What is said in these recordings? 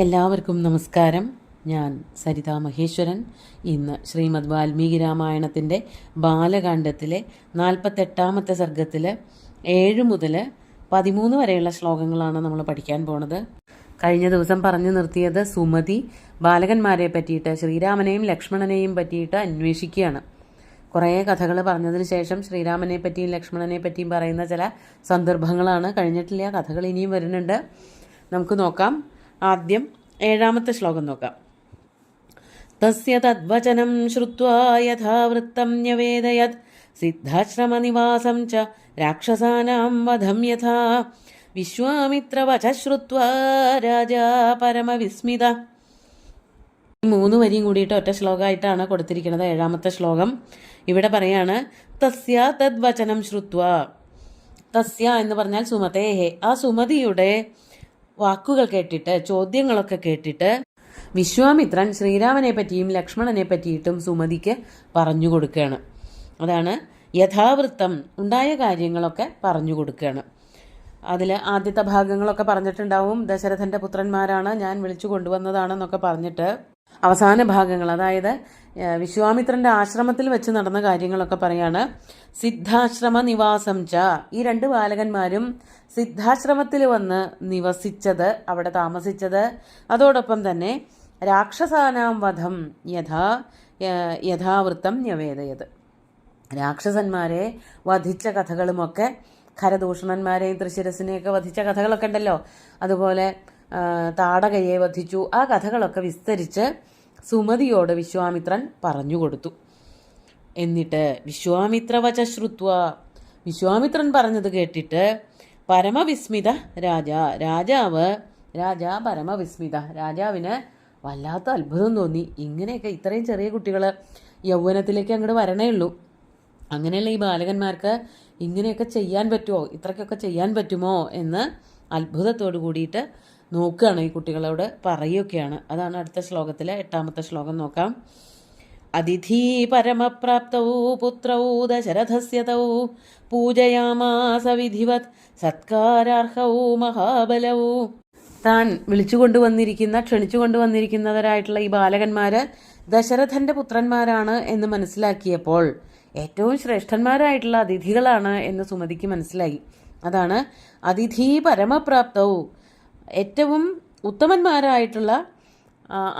എല്ലാവർക്കും നമസ്കാരം. ഞാൻ സരിതാ മഹേശ്വരൻ. ഇന്ന് ശ്രീമദ് വാൽമീകി രാമായണത്തിൻ്റെ ബാലകാണ്ഡത്തിലെ 48-ാമത്തെ സർഗത്തിൽ 7 മുതൽ 13 വരെയുള്ള ശ്ലോകങ്ങളാണ് നമ്മൾ പഠിക്കാൻ പോണത്. കഴിഞ്ഞ ദിവസം പറഞ്ഞു നിർത്തിയത് സുമതി ബാലകന്മാരെ പറ്റിയിട്ട് ശ്രീരാമനെയും ലക്ഷ്മണനെയും പറ്റിയിട്ട് അന്വേഷിക്കുകയാണ്. കുറേ കഥകൾ പറഞ്ഞതിന് ശേഷം ശ്രീരാമനെ പറ്റിയും ലക്ഷ്മണനെ പറ്റിയും പറയുന്ന ചില സന്ദർഭങ്ങളാണ് കഴിഞ്ഞിട്ടില്ല. കഥകൾ ഇനിയും വരുന്നുണ്ട്. നമുക്ക് നോക്കാം. ആദ്യം 7-ാമത്തെ ശ്ലോകം നോക്കാം. തസ്യ തദ്വചനം ശ്രുത്വാ യഥാവൃത്തം ന്യവേദയത് സിദ്ധാശ്രമനിവാസം ച രാക്ഷസാനാം വധം യഥാ വിശ്വാമിത്രവച ശ്രുത്വാ രാജാ പരമവിസ്മിത. 3 വരിയും കൂടിയിട്ട് ഒറ്റ ശ്ലോകമായിട്ടാണ് കൊടുത്തിരിക്കുന്നത്. 7-ാമത്തെ ശ്ലോകം ഇവിടെ പറയാണ് തസ്യ തദ്വചനം ശ്രുത്വാ. തസ്യ എന്ന് പറഞ്ഞാൽ സുമതേഹേ, ആ സുമതിയുടെ വാക്കുകൾ കേട്ടിട്ട്, ചോദ്യങ്ങളൊക്കെ കേട്ടിട്ട് വിശ്വാമിത്രൻ ശ്രീരാമനെ പറ്റിയും ലക്ഷ്മണനെ പറ്റിയിട്ടും സുമതിക്ക് പറഞ്ഞു കൊടുക്കുകയാണ്. അതാണ് യഥാവൃത്തം, ഉണ്ടായ കാര്യങ്ങളൊക്കെ പറഞ്ഞു കൊടുക്കുകയാണ്. അതിൽ ആദ്യത്തെ ഭാഗങ്ങളൊക്കെ പറഞ്ഞിട്ടുണ്ടാവും. ദശരഥൻ്റെ പുത്രന്മാരാണ്, ഞാൻ വിളിച്ചു കൊണ്ടുവന്നതാണെന്നൊക്കെ പറഞ്ഞിട്ട് അവസാന ഭാഗങ്ങൾ, അതായത് വിശ്വാമിത്രൻ്റെ ആശ്രമത്തിൽ വെച്ച് നടന്ന കാര്യങ്ങളൊക്കെ പറയാണ്. സിദ്ധാശ്രമ നിവാസം ച, ഈ 2 ബാലകന്മാരും സിദ്ധാശ്രമത്തിൽ വന്ന് നിവസിച്ചത്, അവിടെ താമസിച്ചത്, അതോടൊപ്പം തന്നെ രാക്ഷസാനാം വധം യഥാവൃത്തം ന്യവേദയത്, രാക്ഷസന്മാരെ വധിച്ച കഥകളുമൊക്കെ, ഖരദൂഷണന്മാരെയും തൃശിരസിനെയൊക്കെ വധിച്ച കഥകളൊക്കെ ഉണ്ടല്ലോ, അതുപോലെ താടകയെ വധിച്ചു, ആ കഥകളൊക്കെ വിസ്തരിച്ച് സുമതിയോട് വിശ്വാമിത്രൻ പറഞ്ഞു കൊടുത്തു. എന്നിട്ട് വിശ്വാമിത്രവച ശ്രുത്വ, വിശ്വാമിത്രൻ പറഞ്ഞത് കേട്ടിട്ട് പരമവിസ്മിത രാജാ പരമവിസ്മിത, രാജാവിന് വല്ലാത്ത അത്ഭുതം തോന്നി. ഇങ്ങനെയൊക്കെ ഇത്രയും ചെറിയ കുട്ടികൾ യൗവനത്തിലേക്ക് അങ്ങോട്ട് വരണേ ഉള്ളൂ, അങ്ങനെയുള്ള ഈ ബാലകന്മാർക്ക് ഇങ്ങനെയൊക്കെ ചെയ്യാൻ പറ്റുമോ, ഇത്രയ്ക്കൊക്കെ ചെയ്യാൻ പറ്റുമോ എന്ന് അത്ഭുതത്തോട് കൂടിയിട്ട് നോക്കുകയാണ്, ഈ കുട്ടികളോട് പറയുകയൊക്കെയാണ്. അതാണ് അടുത്ത ശ്ലോകത്തിലെ 8-ാമത്തെ ശ്ലോകം നോക്കാം. അതിഥി പരമപ്രാപ്തൗ പുത്രൗ ദശരഥസ്യ തൗ പൂജയാമാസ വിധിവത് സത്കാരാർഹൗ മഹാബലൗ. താൻ ക്ഷണിച്ചു കൊണ്ടുവന്നിരിക്കുന്നവരായിട്ടുള്ള ഈ ബാലകന്മാര് ദശരഥന്റെ പുത്രന്മാരാണ് എന്ന് മനസ്സിലാക്കിയപ്പോൾ ഏറ്റവും ശ്രേഷ്ഠന്മാരായിട്ടുള്ള അതിഥികളാണ് എന്ന് സുമതിക്ക് മനസ്സിലായി. അതാണ് അതിഥി പരമപ്രാപ്തൗ, ഏറ്റവും ഉത്തമന്മാരായിട്ടുള്ള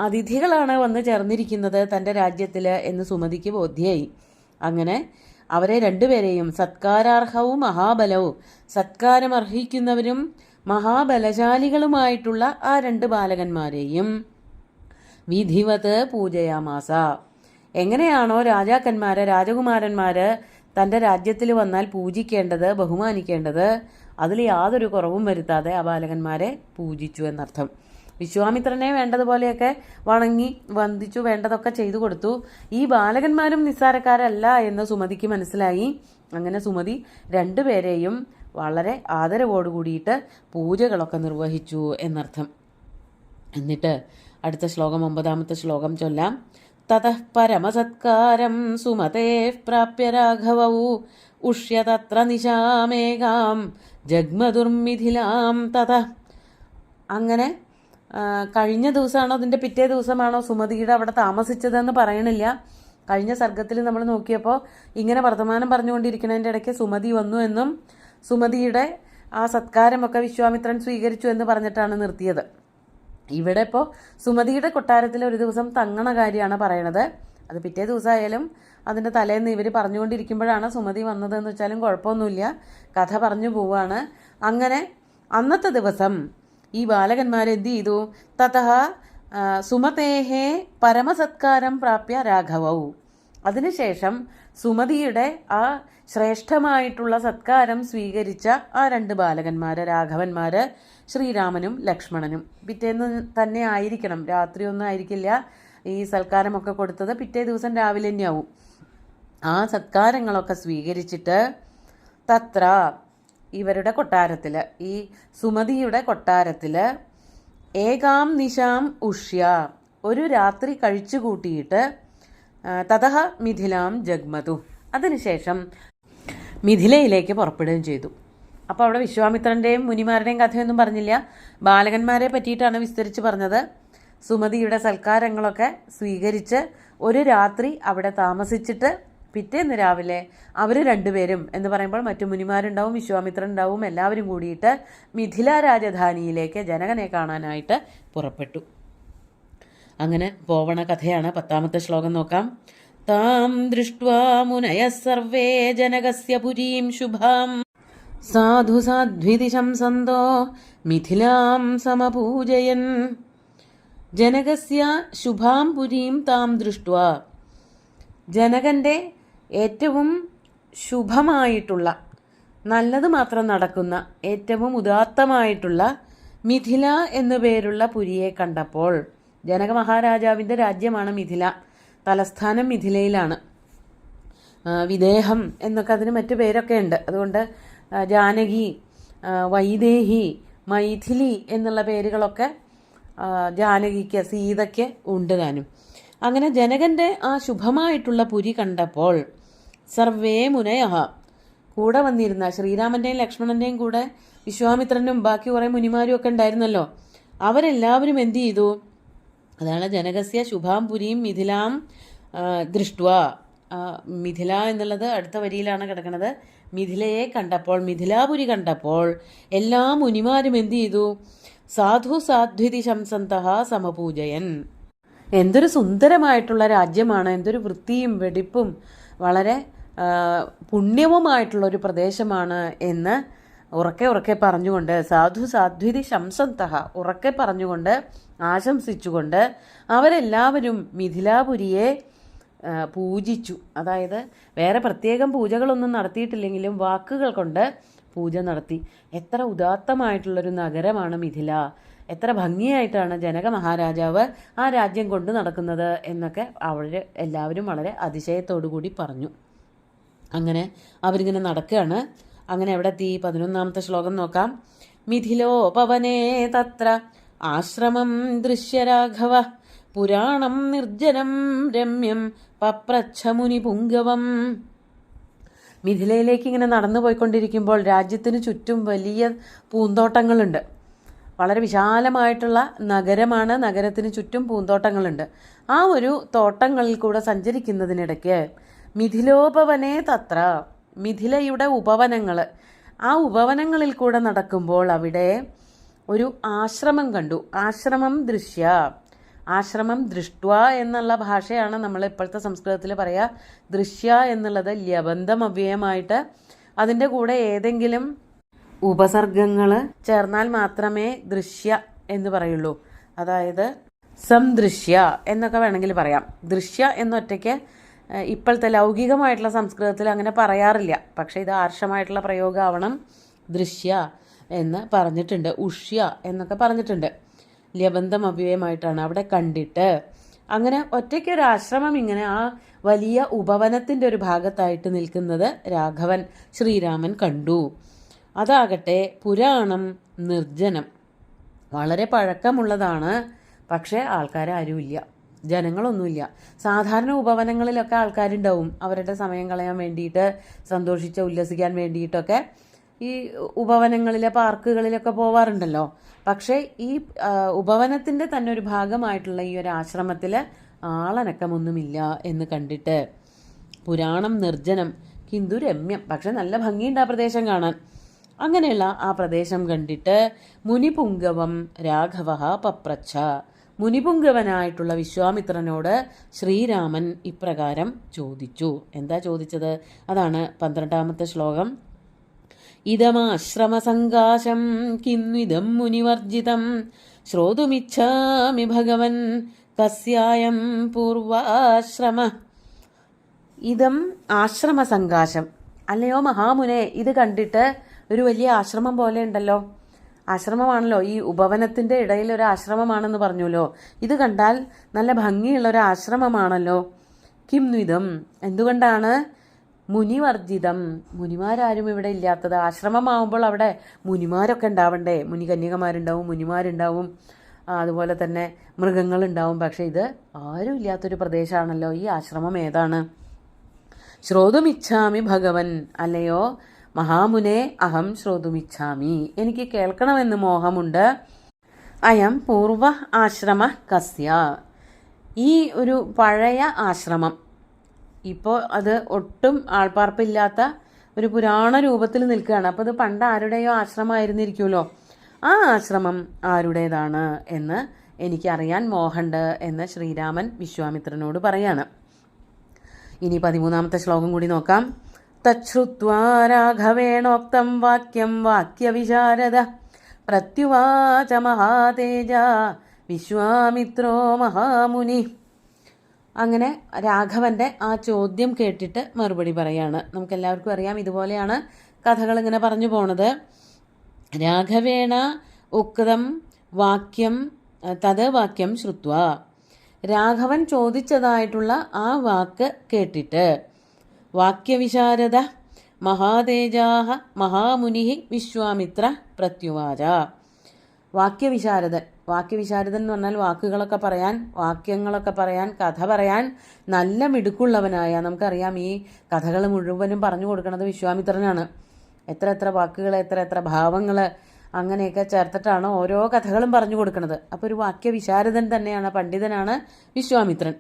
അതിഥികളാണ് വന്ന് ചേർന്നിരിക്കുന്നത് തൻ്റെ രാജ്യത്തിൽ എന്ന് സുമതിക്ക് ബോധ്യമായി. അങ്ങനെ അവരെ 2 പേരെയും സത്കാരാർഹവും മഹാബലവും, സത്കാരം അർഹിക്കുന്നവരും മഹാബലശാലികളുമായിട്ടുള്ള ആ 2 ബാലകന്മാരെയും വിധിവത് പൂജയാമാസ, എങ്ങനെയാണോ രാജകുമാരന്മാര് തൻ്റെ രാജ്യത്തിൽ വന്നാൽ പൂജിക്കേണ്ടത്, ബഹുമാനിക്കേണ്ടത്, അതിൽ യാതൊരു കുറവും വരുത്താതെ ആ ബാലകന്മാരെ പൂജിച്ചു എന്നർത്ഥം. വിശ്വാമിത്രനെ വേണ്ടതുപോലെയൊക്കെ വണങ്ങി വന്ദിച്ചു, വേണ്ടതൊക്കെ ചെയ്തു കൊടുത്തു. ഈ ബാലകന്മാരും നിസ്സാരക്കാരല്ല എന്ന് സുമതിക്ക് മനസ്സിലായി. അങ്ങനെ സുമതി 2 പേരെയും വളരെ ആദരവോട് കൂടിയിട്ട് പൂജകളൊക്കെ നിർവഹിച്ചു എന്നർത്ഥം. എന്നിട്ട് അടുത്ത ശ്ലോകം 9-ാമത്തെ ശ്ലോകം ചൊല്ലാം. തതഃ പരമസത്കാരം സുമതേ പ്രാപ്യ രാഘവൗ ഉഷ്യതത്ര നിശാമേകാം ജഗ്മദുർമിഥിലാം തതഃ. അങ്ങനെ കഴിഞ്ഞ ദിവസമാണോ അതിൻ്റെ പിറ്റേ ദിവസമാണോ സുമതിയുടെ അവിടെ താമസിച്ചതെന്ന് പറയണില്ല. കഴിഞ്ഞ സർഗത്തിൽ നമ്മൾ നോക്കിയപ്പോൾ ഇങ്ങനെ വർത്തമാനം പറഞ്ഞുകൊണ്ടിരിക്കുന്നതിൻ്റെ ഇടയ്ക്ക് സുമതി വന്നു എന്നും സുമതിയുടെ ആ സത്കാരമൊക്കെ വിശ്വാമിത്രൻ സ്വീകരിച്ചു എന്ന് പറഞ്ഞിട്ടാണ് നിർത്തിയത്. ഇവിടെ ഇപ്പോൾ സുമതിയുടെ കൊട്ടാരത്തിൽ ഒരു ദിവസം തങ്ങണ കാര്യമാണ് പറയണത്. അത് പിറ്റേ ദിവസമായാലും അതിൻ്റെ തലേന്ന് ഇവർ പറഞ്ഞുകൊണ്ടിരിക്കുമ്പോഴാണ് സുമതി വന്നതെന്ന് വെച്ചാലും കുഴപ്പമൊന്നുമില്ല, കഥ പറഞ്ഞു പോവാണ്. അങ്ങനെ അന്നത്തെ ദിവസം ഈ ബാലകന്മാരെന്ത് ചെയ്തു? തതഃ സുമതേഹേ പരമസത്കാരം പ്രാപ്യ രാഘവൗ, അതിനുശേഷം സുമതിയുടെ ആ ശ്രേഷ്ഠമായിട്ടുള്ള സത്കാരം സ്വീകരിച്ച ആ 2 ബാലകന്മാര്, രാഘവന്മാര്, ശ്രീരാമനും ലക്ഷ്മണനും. പിറ്റേന്ന് തന്നെ ആയിരിക്കണം, രാത്രിയൊന്നും ആയിരിക്കില്ല ഈ സൽക്കാരമൊക്കെ കൊടുത്തത്, പിറ്റേ ദിവസം രാവിലെ തന്നെയാവും. ആ സത്കാരങ്ങളൊക്കെ സ്വീകരിച്ചിട്ട് തത്ര, ഇവരുടെ കൊട്ടാരത്തിൽ, ഈ സുമതിയുടെ കൊട്ടാരത്തിൽ ഏകാം നിശാം ഉഷ്യ, ഒരു രാത്രി കഴിച്ചു കൂട്ടിയിട്ട് തതഃ മിഥിലാം ജഗ്മതു, അതിനുശേഷം മിഥിലയിലേക്ക് പുറപ്പെടുകയും ചെയ്തു. അപ്പോൾ അവിടെ വിശ്വാമിത്രൻ്റെയും മുനിമാരുടെയും കഥയൊന്നും പറഞ്ഞില്ല, ബാലകന്മാരെ പറ്റിയിട്ടാണ് വിസ്തരിച്ച് പറഞ്ഞത്. സുമതിയുടെ സൽക്കാരങ്ങളൊക്കെ സ്വീകരിച്ച് ഒരു രാത്രി അവിടെ താമസിച്ചിട്ട് പിറ്റേന്ന് രാവിലെ അവർ രണ്ടുപേരും എന്ന് പറയുമ്പോൾ മറ്റു മുനിമാരുണ്ടാവും, വിശ്വാമിത്രൻ ഉണ്ടാവും, എല്ലാവരും കൂടിയിട്ട് മിഥില രാജധാനിയിലേക്ക് ജനകനെ കാണാനായിട്ട് പുറപ്പെട്ടു. അങ്ങനെ പോവണ കഥയാണ്. 10ാമത്തെ ശ്ലോകം നോക്കാം. താം ദൃഷ്ട്വാ മുനയഃ സർവേ ജനകസ്യ പുരീം ശുഭാം സാധു സാധ്വിതി ശംസന്തോ മിഥിലാം സമപൂജയൻ. ജനകസ്യ ശുഭാം പുരീം താം ദൃഷ്ട്വാ, ജനകൻ്റെ ഏറ്റവും ശുഭമായിട്ടുള്ള, നല്ലത് മാത്രം നടക്കുന്ന, ഏറ്റവും ഉദാത്തമായിട്ടുള്ള മിഥില എന്നു പേരുള്ള പുരിയെ കണ്ടപ്പോൾ, ജനക മഹാരാജാവിൻ്റെ രാജ്യമാണ് മിഥില, തലസ്ഥാനം മിഥിലയിലാണ്. വിദേഹം എന്നൊക്കെ അതിന് മറ്റു പേരൊക്കെ ഉണ്ട്. അതുകൊണ്ട് ജാനകി, വൈദേഹി, മൈഥിലി എന്നുള്ള പേരുകളൊക്കെ ജാനകിക്ക്, സീതയ്ക്ക് ഉണ്ട് താനും. അങ്ങനെ ജനകൻ്റെ ആ ശുഭമായിട്ടുള്ള പുരി കണ്ടപ്പോൾ സർവേ മുനയഃ, കൂടെ വന്നിരുന്ന ശ്രീരാമൻ്റെയും ലക്ഷ്മണൻ്റെയും കൂടെ വിശ്വാമിത്രനും ബാക്കി കുറേ മുനിമാരും ഒക്കെ ഉണ്ടായിരുന്നല്ലോ, അവരെല്ലാവരും എന്ത് ചെയ്തു? അതാണ് ജനകസ്യ ശുഭാം പുരിയും മിഥിലാം ദൃഷ്ട്വാ. മിഥില എന്നുള്ളത് അടുത്ത വരിയിലാണ് കിടക്കുന്നത്. മിഥിലയെ കണ്ടപ്പോൾ, മിഥിലാപുരി കണ്ടപ്പോൾ എല്ലാ മുനിമാരും എന്ത് ചെയ്തു? സാധു സാധ്വിതി ശംസന്തഃ സമപൂജയൻ. എന്തൊരു സുന്ദരമായിട്ടുള്ള രാജ്യമാണ്, എന്തൊരു വൃത്തിയും വെടിപ്പും വളരെ പുണ്യവുമായിട്ടുള്ളൊരു പ്രദേശമാണ് എന്ന് ഉറക്കെ ഉറക്കെ പറഞ്ഞുകൊണ്ട്, സാധു സാധ്വിതി ശംസന്തഃ ഉറക്കെ പറഞ്ഞുകൊണ്ട് ആശംസിച്ചുകൊണ്ട് അവരെല്ലാവരും മിഥിലാപുരിയെ പൂജിച്ചു. അതായത് വേറെ പ്രത്യേകം പൂജകളൊന്നും നടത്തിയിട്ടില്ലെങ്കിലും വാക്കുകൾ കൊണ്ട് പൂജ നടത്തി. എത്ര ഉദാത്തമായിട്ടുള്ളൊരു നഗരമാണ് മിഥില, എത്ര ഭംഗിയായിട്ടാണ് ജനക മഹാരാജാവ് ആ രാജ്യം കൊണ്ട് നടക്കുന്നത് എന്നൊക്കെ അവർ എല്ലാവരും വളരെ അതിശയത്തോടു കൂടി പറഞ്ഞു. അങ്ങനെ അവരിങ്ങനെ നടക്കുകയാണ്. അങ്ങനെ എവിടെ എത്തി? 11ാമത്തെ ശ്ലോകം നോക്കാം. മിഥിലോപവനേ തത്ര ആശ്രമം ദൃശ്യരാഘവ പുരാണം നിർജ്ജനം രമ്യം പപ്രച്ഛ മുനിപുങ്കവം. മിഥിലയിലേക്ക് ഇങ്ങനെ നടന്നു പോയിക്കൊണ്ടിരിക്കുമ്പോൾ രാജ്യത്തിന് ചുറ്റും വലിയ പൂന്തോട്ടങ്ങളുണ്ട്. വളരെ വിശാലമായിട്ടുള്ള നഗരമാണ്, നഗരത്തിന് ചുറ്റും പൂന്തോട്ടങ്ങളുണ്ട്. ആ ഒരു തോട്ടങ്ങളിൽ കൂടെ സഞ്ചരിക്കുന്നതിനിടയ്ക്ക് മിഥിലോപവനേ തത്ര, മിഥിലയുടെ ഉപവനങ്ങൾ, ആ ഉപവനങ്ങളിൽ കൂടെ നടക്കുമ്പോൾ അവിടെ ഒരു ആശ്രമം കണ്ടു. ആശ്രമം ദൃശ്യ, ആശ്രമം ദൃഷ്ട്വ എന്നുള്ള ഭാഷയാണ് നമ്മൾ ഇപ്പോഴത്തെ സംസ്കൃതത്തിൽ പറയുക. ദൃശ്യ എന്നുള്ളത് ലബന്ധം അവ്യയമായിട്ട് അതിൻ്റെ കൂടെ ഏതെങ്കിലും ഉപസർഗങ്ങൾ ചേർന്നാൽ മാത്രമേ ദൃശ്യ എന്ന് പറയുള്ളൂ. അതായത് സംദൃശ്യ എന്നൊക്കെ വേണമെങ്കിൽ പറയാം. ദൃശ്യ എന്നൊറ്റയ്ക്ക് ഇപ്പോഴത്തെ ലൗകികമായിട്ടുള്ള സംസ്കൃതത്തിൽ അങ്ങനെ പറയാറില്ല. പക്ഷേ ഇത് ആർഷമായിട്ടുള്ള പ്രയോഗമാവണം. ദൃശ്യ എന്ന് പറഞ്ഞിട്ടുണ്ട്, ഉഷ്യ എന്നൊക്കെ പറഞ്ഞിട്ടുണ്ട്. ലബന്ധം അവ്യയമായിട്ടാണ് അവിടെ കണ്ടിട്ട്. അങ്ങനെ ഒറ്റയ്ക്കൊരാശ്രമം ഇങ്ങനെ ആ വലിയ ഉപവനത്തിൻ്റെ ഒരു ഭാഗത്തായിട്ട് നിൽക്കുന്നത് രാഘവൻ, ശ്രീരാമൻ കണ്ടു. അതാകട്ടെ പുരാണം നിർജ്ജനം, വളരെ പഴക്കമുള്ളതാണ്. പക്ഷേ ആൾക്കാരാരുമില്ല, ജനങ്ങളൊന്നുമില്ല. സാധാരണ ഉപവനങ്ങളിലൊക്കെ ആൾക്കാരുണ്ടാവും, അവരുടെ സമയം കളയാൻ വേണ്ടിയിട്ട്, സന്തോഷിച്ച് ഉല്ലസിക്കാൻ വേണ്ടിയിട്ടൊക്കെ ഈ ഉപവനങ്ങളിലെ പാർക്കുകളിലൊക്കെ പോവാറുണ്ടല്ലോ. പക്ഷേ ഈ ഉപവനത്തിൻ്റെ തന്നെ ഒരു ഭാഗമായിട്ടുള്ള ഈ ഒരു ആശ്രമത്തിൽ ആളനക്കമൊന്നുമില്ല എന്ന് കണ്ടിട്ട് പുരാണം നിർജ്ജനം കിന്തു രമ്യം, പക്ഷെ നല്ല ഭംഗിയുണ്ട് ആ പ്രദേശം കാണാൻ. അങ്ങനെയുള്ള ആ പ്രദേശം കണ്ടിട്ട് മുനിപുങ്കവം രാഘവ പപ്രച്ഛ, മുനിപുങ്കവനായിട്ടുള്ള വിശ്വാമിത്രനോട് ശ്രീരാമൻ ഇപ്രകാരം ചോദിച്ചു. എന്താ ചോദിച്ചത്? അതാണ് 12ാമത്തെ ശ്ലോകം. ഇതമാശ്രമസങ്കാശം കിന്വിദം മുനിവർജിതം ശ്രോതുമിച്ഛാമി ഭഗവൻ കസ്യായം പൂർവാശ്രമ. ഇതം ആശ്രമസങ്കാശം, അല്ലയോ മഹാമുനെ, ഇത് കണ്ടിട്ട് ഒരു വലിയ ആശ്രമം പോലെ ഉണ്ടല്ലോ. ആശ്രമമാണല്ലോ, ഈ ഉപവനത്തിൻ്റെ ഇടയിൽ ഒരു ആശ്രമമാണെന്ന് പറഞ്ഞല്ലോ. ഇത് കണ്ടാൽ നല്ല ഭംഗിയുള്ള ഒരു ആശ്രമമാണല്ലോ. കിംവിധം, എന്തുകൊണ്ടാണ്? മുനിവർജിതം, മുനിമാരാരും ഇവിടെ ഇല്ലാത്തത്. ആശ്രമമാവുമ്പോൾ അവിടെ മുനിമാരൊക്കെ ഉണ്ടാവണ്ടേ? മുനികന്യകമാരുണ്ടാവും, മുനിമാരുണ്ടാവും, അതുപോലെ തന്നെ മൃഗങ്ങളുണ്ടാവും. പക്ഷെ ഇത് ആരും ഇല്ലാത്തൊരു പ്രദേശമാണല്ലോ. ഈ ആശ്രമം ഏതാണ്? ശ്രോതുമിച്ഛാമി ഭഗവൻ, അല്ലയോ മഹാമുനെ അഹം ശ്രോതുമിച്ഛാമി. എനിക്ക് കേൾക്കണമെന്ന് മോഹമുണ്ട്. അയം പൂർവ ആശ്രമ കസ്യ. ഈ ഒരു പഴയ ആശ്രമം ഇപ്പോൾ അത് ഒട്ടും ആൾപ്പാർപ്പില്ലാത്ത ഒരു പുരാണ രൂപത്തിൽ നിൽക്കുകയാണ്. അപ്പോൾ ഇത് പണ്ട് ആരുടെയോ ആശ്രമമായിരുന്നിരിക്കുമല്ലോ. ആ ആശ്രമം ആരുടേതാണ് എന്ന് എനിക്കറിയാൻ മോഹമുണ്ട് എന്ന് ശ്രീരാമൻ വിശ്വാമിത്രനോട് പറയാണ്. ഇനി 13ാമത്തെ ശ്ലോകം കൂടി നോക്കാം. തച്ഛ്രുത്വാ രാഘവേണോക്തം വാക്യം വാക്യവിശാരദ പ്രത്യുവാച മഹാതേജ വിശ്വാമിത്രോ മഹാമുനി. അങ്ങനെ രാഘവൻ്റെ ആ ചോദ്യം കേട്ടിട്ട് മറുപടി പറയാണ്. നമുക്കെല്ലാവർക്കും അറിയാം, ഇതുപോലെയാണ് കഥകൾ ഇങ്ങനെ പറഞ്ഞു പോണത്. രാഘവേണ ഉക്തം വാക്യം തത് വാക്യം ശ്രുത്വ. രാഘവൻ ചോദിച്ചതായിട്ടുള്ള ആ വാക്ക് കേട്ടിട്ട് വാക്യവിശാരദ മഹാതേജാഹ മഹാമുനി വിശ്വാമിത്ര പ്രത്യുവാച. വാക്യവിശാരദൻ എന്ന് പറഞ്ഞാൽ വാക്കുകളൊക്കെ പറയാൻ, വാക്യങ്ങളൊക്കെ പറയാൻ, കഥ പറയാൻ നല്ല മിടുക്കുള്ളവനായ, നമുക്കറിയാം ഈ കഥകൾ മുഴുവനും പറഞ്ഞു കൊടുക്കുന്നത് വിശ്വാമിത്രനാണ്. എത്ര വാക്കുകൾ, എത്ര ഭാവങ്ങൾ അങ്ങനെയൊക്കെ ചേർത്തിട്ടാണ് ഓരോ കഥകളും പറഞ്ഞു കൊടുക്കുന്നത്. അപ്പോൾ ഒരു വാക്യവിശാരദൻ തന്നെയാണ്, പണ്ഡിതനാണ് വിശ്വാമിത്രൻ.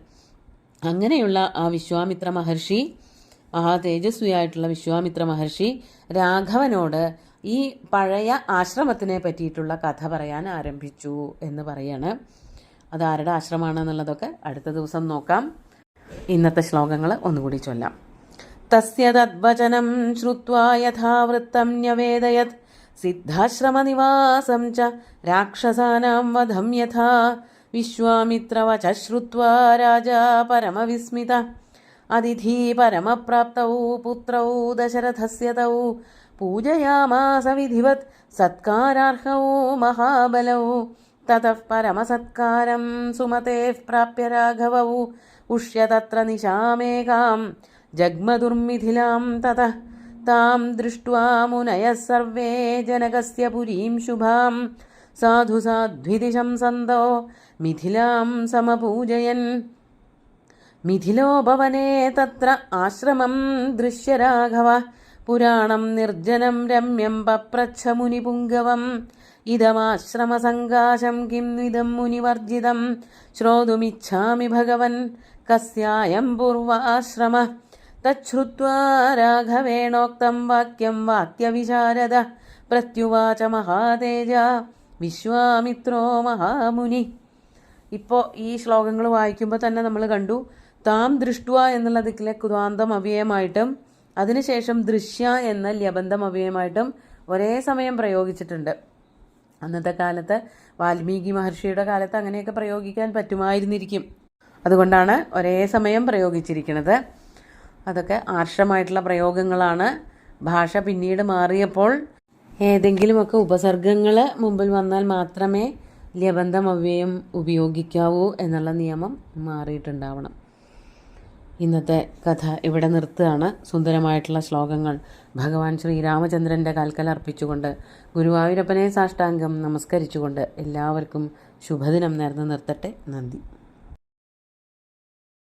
അങ്ങനെയുള്ള ആ വിശ്വാമിത്ര മഹർഷി, മഹാതേജസ്വിയായിട്ടുള്ള വിശ്വാമിത്ര മഹർഷി രാഘവനോട് ഈ പഴയ ആശ്രമത്തിനെ പറ്റിയിട്ടുള്ള കഥ പറയാൻ ആരംഭിച്ചു എന്ന് പറയാണ്. അത് ആരുടെ ആശ്രമമാണെന്നുള്ളതൊക്കെ അടുത്ത ദിവസം നോക്കാം. ഇന്നത്തെ ശ്ലോകങ്ങൾ ഒന്നുകൂടി ചൊല്ലാം. തസ്യ തദ്വചനം ശ്രുത്വാ യഥാവൃത്തം ന്യവേദയത് സിദ്ധാശ്രമനിവാസം ച രാക്ഷസാനാം വധം യഥാ വിശ്വാമിത്രവച ശ്രുത്വാ രാജാ പരമവിസ്മിത അതിഥി പരമപ്രാപ്തൗ പുത്രൗ ദശരഥസ്യ തൗ പൂജയാമാസ വിധിവത് സത്കാരാർഹൗ മഹാബലൗ തതഃ പരമസത്കാരം സുമതേഃ പ്രാപ്യ രാഘവൗ ഉഷ്യ തത്ര നിശാമേകാം ജഗ്മദുർമിഥിലാം തതഃ താം ദൃഷ്ട്വാ മുനയഃ സർവേ ജനകസ്യ പുരീം ശുഭാം സാധു സാധ്വിതിശം സന്തോ മിഥിലാം സമപൂജയൻ. മിഥിലോ ഭവനേ തത്ര ആശ്രമം ദൃശ്യ രാഘവ പുരാണം നിർജ്ജനം രമ്യം പപ്രച്ഛ മുനിപുംഗവം ഇദമാശ്രമസങ്കാശം കിം ഇദം മുനിവർജിതം ശ്രോതുമിച്ഛാമി ഭഗവൻ കസ്യായം പൂർവാശ്രമ. തച്ഛ്രുത്വാ രാഘവേണോക്തം വാക്യം വാക്യവിശാരദ പ്രത്യുവാച മഹാതേജ വിശ്വാമിത്രോ മഹാമുനി. ഇപ്പോൾ ഈ ശ്ലോകങ്ങൾ വായിക്കുമ്പോൾ തന്നെ നമ്മൾ കണ്ടു, താം ദൃഷ്ട്വ എന്നുള്ള ദിക്കിലെ കുതാന്തം അവ്യയമായിട്ടും അതിനുശേഷം ദൃശ്യ എന്ന ലബന്ധം അവ്യയമായിട്ടും ഒരേ സമയം പ്രയോഗിച്ചിട്ടുണ്ട്. അന്നത്തെ കാലത്ത് വാൽമീകി മഹർഷിയുടെ കാലത്ത് അങ്ങനെയൊക്കെ പ്രയോഗിക്കാൻ പറ്റുമായിരുന്നിരിക്കും. അതുകൊണ്ടാണ് ഒരേ സമയം പ്രയോഗിച്ചിരിക്കുന്നത്. അതൊക്കെ ആർഷമായിട്ടുള്ള പ്രയോഗങ്ങളാണ്. ഭാഷ പിന്നീട് മാറിയപ്പോൾ ഏതെങ്കിലുമൊക്കെ ഉപസർഗങ്ങൾ മുമ്പിൽ വന്നാൽ മാത്രമേ ലബന്ധം അവ്യയം ഉപയോഗിക്കാവൂ എന്നുള്ള നിയമം മാറിയിട്ടുണ്ടാവണം. ഇന്നത്തെ കഥ ഇവിടെ നിർത്തുകയാണ്. സുന്ദരമായിട്ടുള്ള ശ്ലോകങ്ങൾ ഭഗവാൻ ശ്രീരാമചന്ദ്രൻ്റെ കാൽക്കൽ അർപ്പിച്ചുകൊണ്ട് ഗുരുവായൂരപ്പനെ സാഷ്ടാംഗം നമസ്കരിച്ചുകൊണ്ട് എല്ലാവർക്കും ശുഭദിനം നേർന്നു നിർത്തട്ടെ. നന്ദി.